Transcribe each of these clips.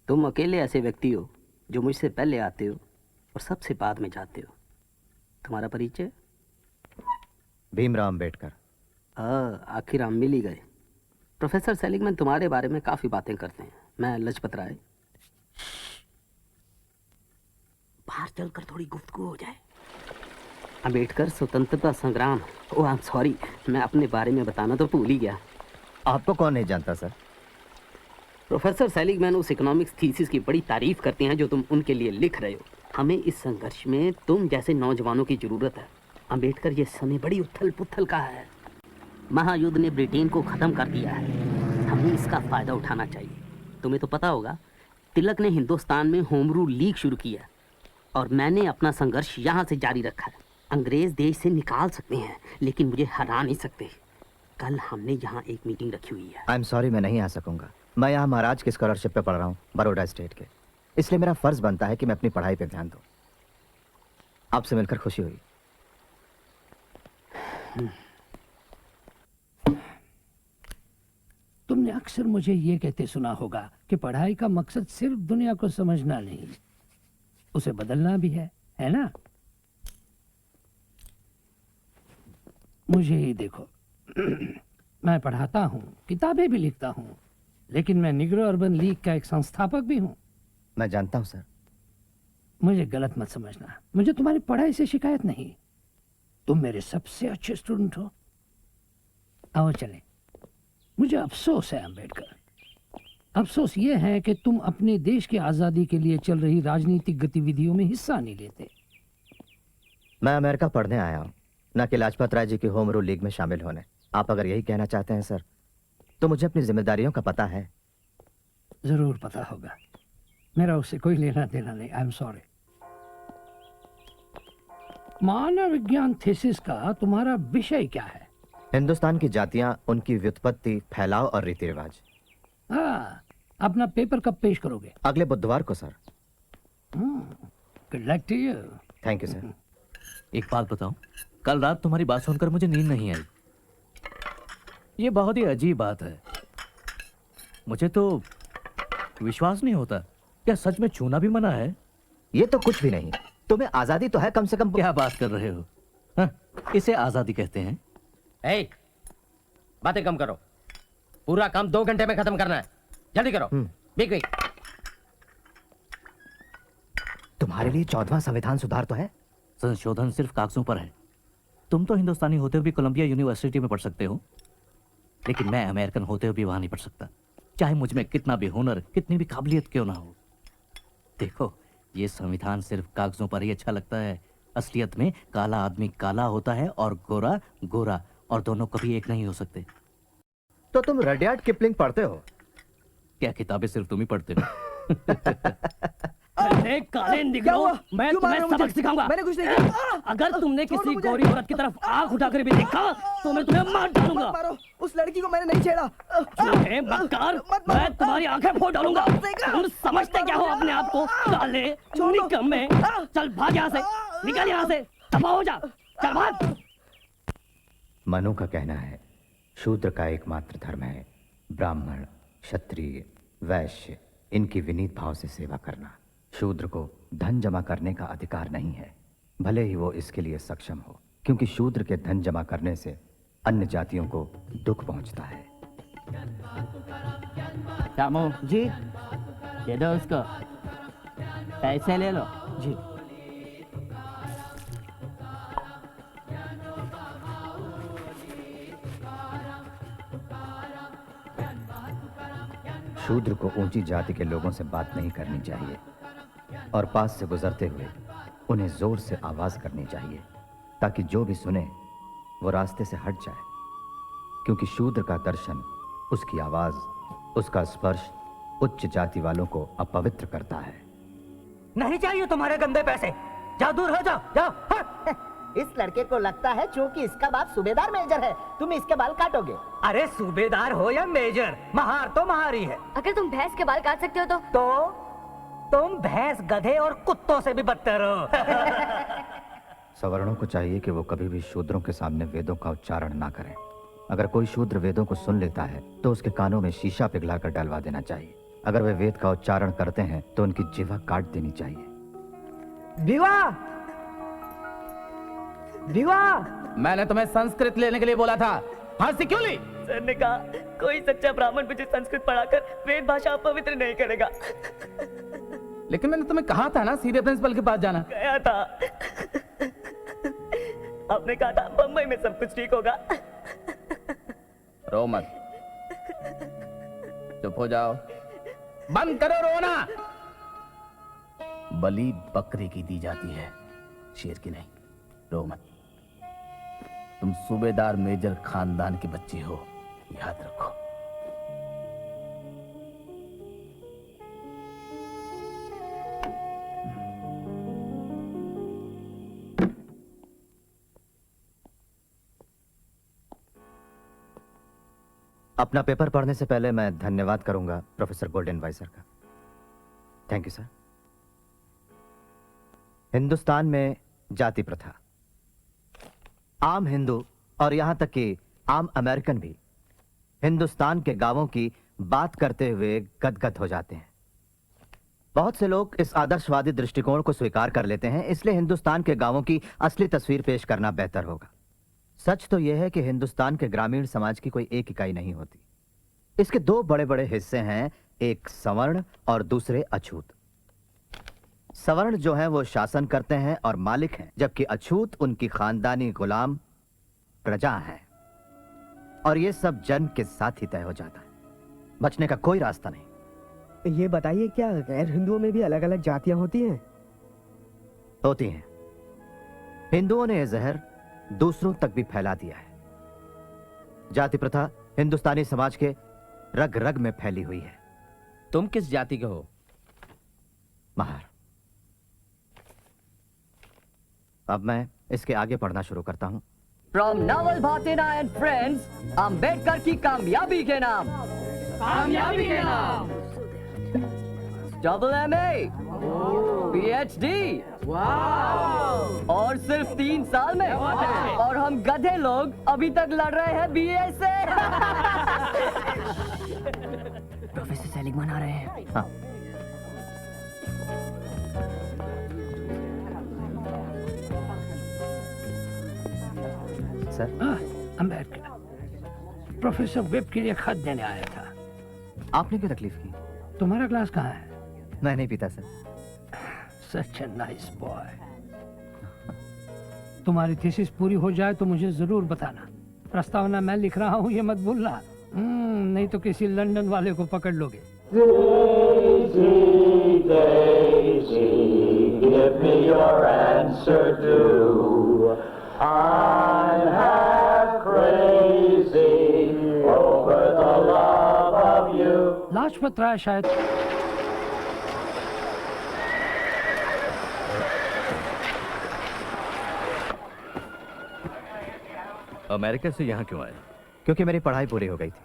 तुम अकेले ऐसे व्यक्ति हो जो मुझसे पहले आते हो और सबसे बाद में जाते हो। तुम्हारा परिचय? भीमराव अंबेडकर। आखिर हम मिल ही गए। प्रोफेसर सेलिगमैन तुम्हारे बारे में काफ़ी बातें करते हैं। मैं लजपत राय। बाहर चलकर थोड़ी गुफ्तगू हो जाए। अंबेडकर स्वतंत्रता संग्राम। ओह आई एम सॉरी, मैं अपने बारे में बताना तो भूल ही गया। आपको कौन नहीं जानता सर? प्रोफेसर सेलिगमैन उस इकोनॉमिक्स थीसिस की बड़ी तारीफ करते हैं जो तुम उनके लिए लिख रहे हो। हमें इस संघर्ष में तुम जैसे नौजवानों की जरूरत है। अंबेडकर, ये समय बड़ी उथल पुथल का है। महायुद्ध ने ब्रिटेन को ख़त्म कर दिया है, हमें इसका फ़ायदा उठाना चाहिए। तुम्हें तो पता होगा, तिलक ने हिंदुस्तान में होम रूल लीग शुरू किया और मैंने अपना संघर्ष यहाँ से जारी रखा है। अंग्रेज़ देश से निकाल सकते हैं लेकिन मुझे हरा नहीं सकते। कल हमने यहाँ एक मीटिंग रखी हुई है। आई एम सॉरी, मैं नहीं आ सकूंगा। मैं यहाँ महाराज की स्कॉलरशिप पे पढ़ रहा हूँ, बड़ौदा स्टेट के। इसलिए मेरा फर्ज बनता है कि मैं अपनी पढ़ाई पे ध्यान दूँ। आपसे मिलकर खुशी हुई। तुमने अक्सर मुझे ये कहते सुना होगा कि पढ़ाई का मकसद सिर्फ दुनिया को समझना नहीं, उसे बदलना भी है ना? मुझे ही देखो, मैं पढ़ाता हूँ, किताबें भी लिखता हूँ, लेकिन मैं निग्रो अर्बन लीग का एक संस्थापक भी हूँ। मैं जानता हूँ सर। मुझे गलत मत समझना, मुझे तुम्हारी पढ़ाई से शिकायत नहीं। तुम मेरे सबसे अच्छे स्टूडेंट हो। आओ चलें। मुझे अफसोस है अंबेडकर, अफसोस ये है कि तुम अपने देश की आज़ादी के लिए चल रही राजनीतिक गतिविधियों में हिस्सा नहीं लेते। मैं अमेरिका पढ़ने आया हूँ, न कि लाजपत राय जी की होम रूल लीग में शामिल होने। आप अगर यही कहना चाहते हैं सर, तो मुझे अपनी जिम्मेदारियों का पता है। जरूर पता होगा, मेरा उससे कोई लेना देना नहीं। I am sorry. मानव विज्ञान थीसिस का तुम्हारा विषय क्या है? हिंदुस्तान की जातियां, उनकी व्युत्पत्ति, फैलाव और रीति रिवाज। हाँ, अपना पेपर कब पेश करोगे? अगले बुधवार को sir. Good luck to you. Thank you sir. एक बात बताऊं, कल रात तुम्हारी बात सुनकर मुझे नींद नहीं आई। ये बहुत ही अजीब बात है, मुझे तो विश्वास नहीं होता। क्या सच में छूना भी मना है? ये तो कुछ भी नहीं, तुम्हें आजादी तो है कम से कम। क्या बात कर रहे हो? हाँ, इसे आजादी कहते हैं? बातें कम करो, पूरा काम 2 घंटे में खत्म करना है, जल्दी करो। Big big. तुम्हारे लिए 14वां संविधान सुधार तो है। संशोधन सिर्फ कागजों पर है। तुम तो हिंदुस्तानी होते हुए भी कोलंबिया यूनिवर्सिटी में पढ़ सकते हो, लेकिन मैं अमेरिकन होते हुए भी वहां नहीं पढ़ सकता, चाहे मुझ में कितना भी हुनर, कितनी भी काबिलियत क्यों ना हो। देखो, ये संविधान सिर्फ कागजों पर ही अच्छा लगता है। असलियत में काला आदमी काला होता है और गोरा गोरा, और दोनों कभी एक नहीं हो सकते। तो तुम रडियार्ड किपलिंग पढ़ते हो? क्या किताबें सिर्फ तुम ही पढ़ते हो? अरे काले निगरो, मैं तुम्हें सबक सिखाऊंगा। मैंने कुछ नहीं किया। अगर तुमने किसी गौरी औरत की तरफ आंख उठाकर भी देखा तो मैं तुम्हें मार डालूंगा। उस लड़की को मैंने नहीं छेड़ा। झूठे मक्कार, मैं तुम्हारी आंखें फोड़ डालूंगा। तुम समझते क्या हो अपने आप को? काले निकम्मे, चल भाग यहाँ से, निकल यहाँ से, दफा हो जा, चल भाग। मनु का कहना है, शूद्र का एकमात्र धर्म है ब्राह्मण, क्षत्रिय, वैश्य, इनकी विनीत भाव से सेवा करना। शूद्र को धन जमा करने का अधिकार नहीं है, भले ही वो इसके लिए सक्षम हो, क्योंकि शूद्र के धन जमा करने से अन्य जातियों को दुख पहुंचता है। रामू जी, दे दो उसको, पैसे ले लो जी। शूद्र को ऊंची जाति के लोगों से बात नहीं करनी चाहिए और पास से गुजरते हुए उन्हें जोर से आवाज करनी चाहिए, ताकि जो भी सुने वो रास्ते से हट जाए, क्योंकि शूद्र का दर्शन, उसकी आवाज, उसका स्पर्श उच्च जाति वालों को अपवित्र करता है। नहीं चाहिए तुम्हारे गंदे पैसे, जाओ दूर हो जाओ, जाओ। इस लड़के को लगता है चूंकि इसका बाप सूबेदार मेजर है, तुम इसके बाल काटोगे। अरे सूबेदार हो या मेजर, महार तो महारी है। अगर तुम भैंस के बाल काट सकते हो तो तुम भैंस, गधे और कुत्तों से भी बदतर हो। सवर्णों को चाहिए कि वो कभी भी शूद्रों के सामने वेदों का उच्चारण ना करें। अगर कोई शूद्र वेदों को सुन लेता है तो उसके कानों में शीशा पिघलाकर डलवा देना चाहिए। अगर वे वेद का उच्चारण करते हैं तो उनकी जिह्वा काट देनी चाहिए। विवाह विवाह मैंने तुम्हें संस्कृत लेने के लिए बोला था, फांसी क्यों ली? सर ने कहा कोई सच्चा ब्राह्मण मुझे संस्कृत पढ़ाकर वेद भाषा अपवित्र नहीं करेगा। लेकिन मैंने तुम्हें कहा था ना सीधे प्रिंसिपल के पास जाना। गया था, आपने कहा था बम्बई में सब कुछ ठीक होगा। रो मत, चुप हो जाओ, बंद करो रोना। बलि बकरे की दी जाती है, शेर की नहीं। रो मत, तुम सूबेदार मेजर खानदान के बच्चे हो, याद रखो। अपना पेपर पढ़ने से पहले मैं धन्यवाद करूंगा प्रोफेसर गोल्डनवाइसर का। Thank you sir. हिंदुस्तान में जाति प्रथा, आम हिंदू और यहां तक कि आम अमेरिकन भी हिंदुस्तान के गांवों की बात करते हुए गदगद हो जाते हैं। बहुत से लोग इस आदर्शवादी दृष्टिकोण को स्वीकार कर लेते हैं, इसलिए हिंदुस्तान के गांवों की असली तस्वीर पेश करना बेहतर होगा। सच तो यह है कि हिंदुस्तान के ग्रामीण समाज की कोई एक इकाई नहीं होती। इसके दो बड़े बड़े हिस्से हैं, एक सवर्ण और दूसरे अछूत। सवर्ण जो हैं वो शासन करते हैं और मालिक हैं, जबकि अछूत उनकी खानदानी गुलाम प्रजा हैं। और ये सब जन्म के साथ ही तय हो जाता है, बचने का कोई रास्ता नहीं। ये बताइए, क्या गैर हिंदुओं में भी अलग अलग जातियां होती हैं? होती हैं। हिंदुओं ने यह जहर दूसरों तक भी फैला दिया है। जाति प्रथा हिंदुस्तानी समाज के रग रग में फैली हुई है। तुम किस जाति के हो? महार। अब मैं इसके आगे पढ़ना शुरू करता हूं। From Naval Bhathena and friends, Ambedkar की कामयाबी के नाम। कामयाबी के नाम। AA, PhD, और सिर्फ 3 साल में। और हम गधे लोग अभी तक लड़ रहे हैं BA से। प्रोफेसर सेलिगमैन आ रहे हैं। हाँ। सर, अम्बेडकर प्रोफेसर वेब के लिए खत देने आया था। आपने क्यों तकलीफ की? तुम्हारा ग्लास कहाँ है? मैं नहीं पीता sir. Such a nice boy. तुम्हारी थीसिस पूरी हो जाए तो मुझे जरूर बताना। प्रस्तावना मैं लिख रहा हूँ, ये मत भूलना। नहीं तो किसी लंदन वाले को पकड़ लोगे। Give me your answer due. I'm half crazy over the love of you. Lajpat Rai शायद अमेरिका से यहाँ क्यों आए? क्योंकि मेरी पढ़ाई पूरी हो गई थी।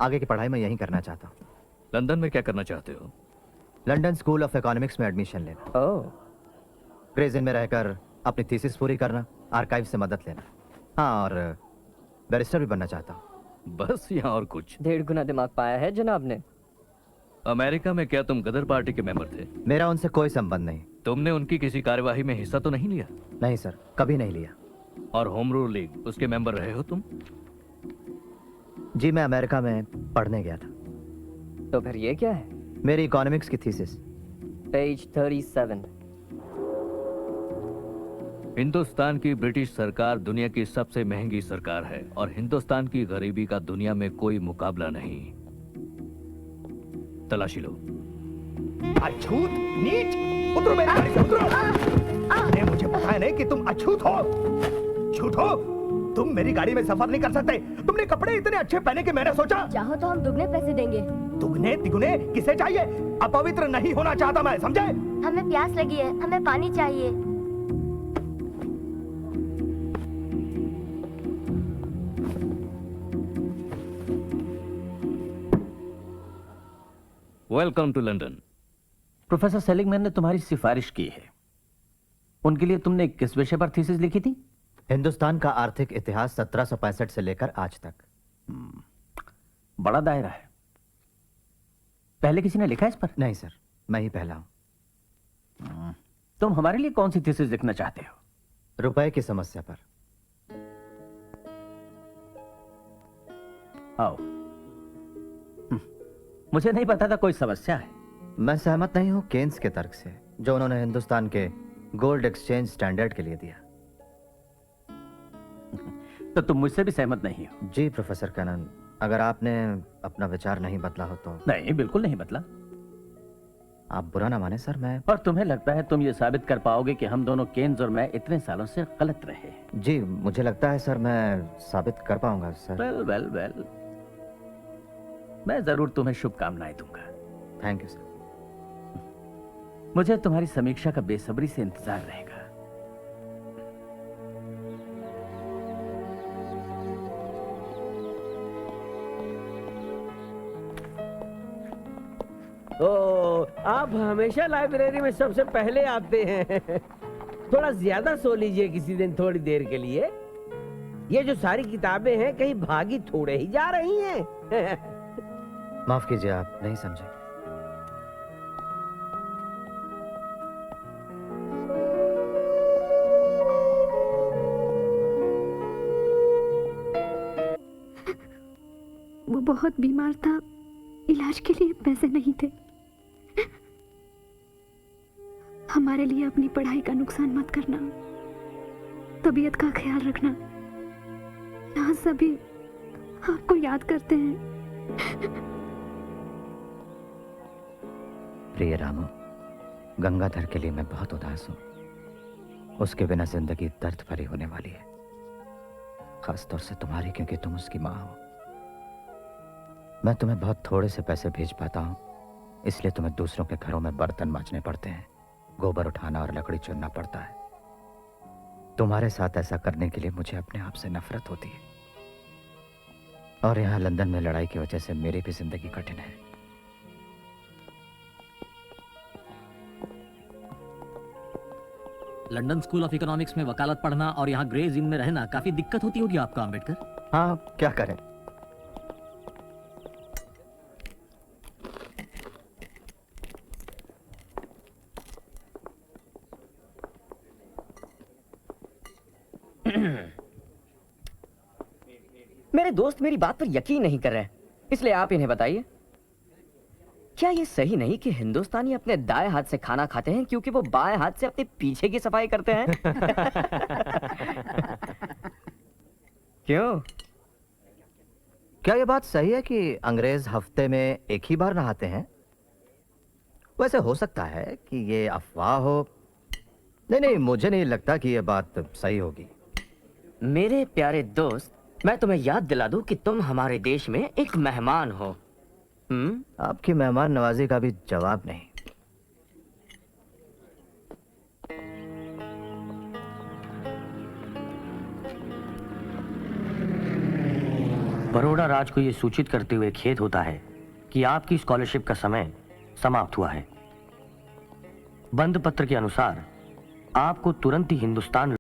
आगे की पढ़ाई मैं यहीं करना चाहता हूँ। लंदन में क्या करना चाहते हो? लंदन स्कूल ऑफ इकोनॉमिक्स में एडमिशन लेना। ग्रेज इन में रहकर अपनी थीसिस पूरी करना, आर्काइव से मदद लेना। हाँ, और बैरिस्टर भी बनना चाहता हूँ। बस यहाँ और कुछ? 1.5 गुना दिमाग पाया है जनाब ने। अमेरिका में क्या तुम गदर पार्टी के मेंबर थे? मेरा उनसे कोई संबंध नहीं। तुमने उनकी किसी कार्यवाही में हिस्सा तो नहीं लिया? नहीं सर, कभी नहीं लिया। और होम रूल लीग, उसके मेंबर रहे हो तुम? जी, मैं अमेरिका में पढ़ने गया था। तो फिर ये क्या है? मेरी इकोनॉमिक्स की थीसिस। पेज 37। हिंदुस्तान की ब्रिटिश सरकार दुनिया की सबसे महंगी सरकार है और हिंदुस्तान की गरीबी का दुनिया में कोई मुकाबला नहीं। तलाशी लो। अछूत, नीच, उतरो मेरी गाड़ी से, उतरो। अरे मुझे पता है नहीं कि तुम अछूत हो, झूठ हो। तुम मेरी गाड़ी में सफर नहीं कर सकते। तुमने कपड़े इतने अच्छे पहने कि मैंने सोचा। चाहो तो हम दुगने पैसे देंगे। दुगने तिगुने किसे चाहिए? अपवित्र नहीं होना चाहता मैं, समझे? हमें प्यास लगी है, हमें पानी चाहिए। Welcome to London. Professor Seligman ने तुम्हारी सिफारिश की है। उनके लिए तुमने किस विषय पर थीसिस लिखी थी? हिंदुस्तान का आर्थिक इतिहास 1765 से लेकर आज तक। बड़ा दायरा है। पहले किसी ने लिखा है इस पर? नहीं सर, मैं ही पहला हूं। तुम हमारे लिए कौन सी थीसिस लिखना चाहते हो? रुपए की समस्या पर। आओ। मुझे नहीं पता था कोई समस्या है। मैं सहमत नहीं हूं केन्स के तर्क से, जो उन्होंने हिंदुस्तान के गोल्ड एक्सचेंज स्टैंडर्ड के लिए दिया। तो तुम मुझसे भी सहमत नहीं हो? जी प्रोफेसर कैनन, अगर आपने अपना विचार नहीं बदला हो तो। नहीं, बिल्कुल नहीं बदला। आप बुरा ना माने सर, मैं। और तुम्हें लगता है तुम ये साबित कर पाओगे कि हम दोनों, केन्स और मैं, इतने सालों से गलत रहे? जी मुझे लगता है सर, मैं साबित कर पाऊंगा सर। वेल वेल वेल, मैं जरूर तुम्हें शुभकामनाएं दूंगा। Thank you sir. मुझे तुम्हारी समीक्षा का बेसब्री से इंतजार रहेगा। ओ, आप हमेशा लाइब्रेरी में सबसे पहले आते हैं। थोड़ा ज्यादा सो लीजिए किसी दिन, थोड़ी देर के लिए। ये जो सारी किताबें हैं कहीं भागी थोड़े ही जा रही हैं। माफ कीजिए, आप नहीं समझे। वो बहुत बीमार था, इलाज के लिए पैसे नहीं थे। हमारे लिए अपनी पढ़ाई का नुकसान मत करना, तबीयत का ख्याल रखना। यहाँ सभी आपको याद करते हैं। प्रिय रामू, गंगाधर के लिए मैं बहुत उदास हूं। उसके बिना जिंदगी दर्द भरी होने वाली है, खासतौर से तुम्हारी, क्योंकि तुम उसकी मां हो। मैं तुम्हें बहुत थोड़े से पैसे भेज पाता हूं, इसलिए तुम्हें दूसरों के घरों में बर्तन मांजने पड़ते हैं, गोबर उठाना और लकड़ी चुनना पड़ता है। तुम्हारे साथ ऐसा करने के लिए मुझे अपने आप से नफरत होती है। और यहां लंदन में लड़ाई की वजह से मेरी भी जिंदगी कठिन है। लंदन स्कूल ऑफ इकोनॉमिक्स में वकालत पढ़ना और यहाँ ग्रेज इन में रहना काफी दिक्कत होती होगी आपको अम्बेडकर। हाँ, क्या करें। मेरे दोस्त मेरी बात पर यकीन नहीं कर रहे, इसलिए आप इन्हें बताइए, क्या ये सही नहीं कि हिंदुस्तानी अपने दाएं हाथ से खाना खाते हैं क्योंकि वो बाएं हाथ से अपने पीछे की सफाई करते हैं? क्यों? क्या ये बात सही है कि अंग्रेज हफ्ते में एक ही बार नहाते हैं? वैसे हो सकता है कि ये अफवाह हो। नहीं, मुझे नहीं लगता कि ये बात सही होगी। मेरे प्यारे दोस्त, मैं तुम्हें याद दिला दूं कि तुम हमारे देश में एक मेहमान हो। आपकी मेहमान नवाजी का भी जवाब नहीं। बड़ौदा राज को यह सूचित करते हुए खेद होता है कि आपकी स्कॉलरशिप का समय समाप्त हुआ है। बंद पत्र के अनुसार आपको तुरंत ही हिंदुस्तान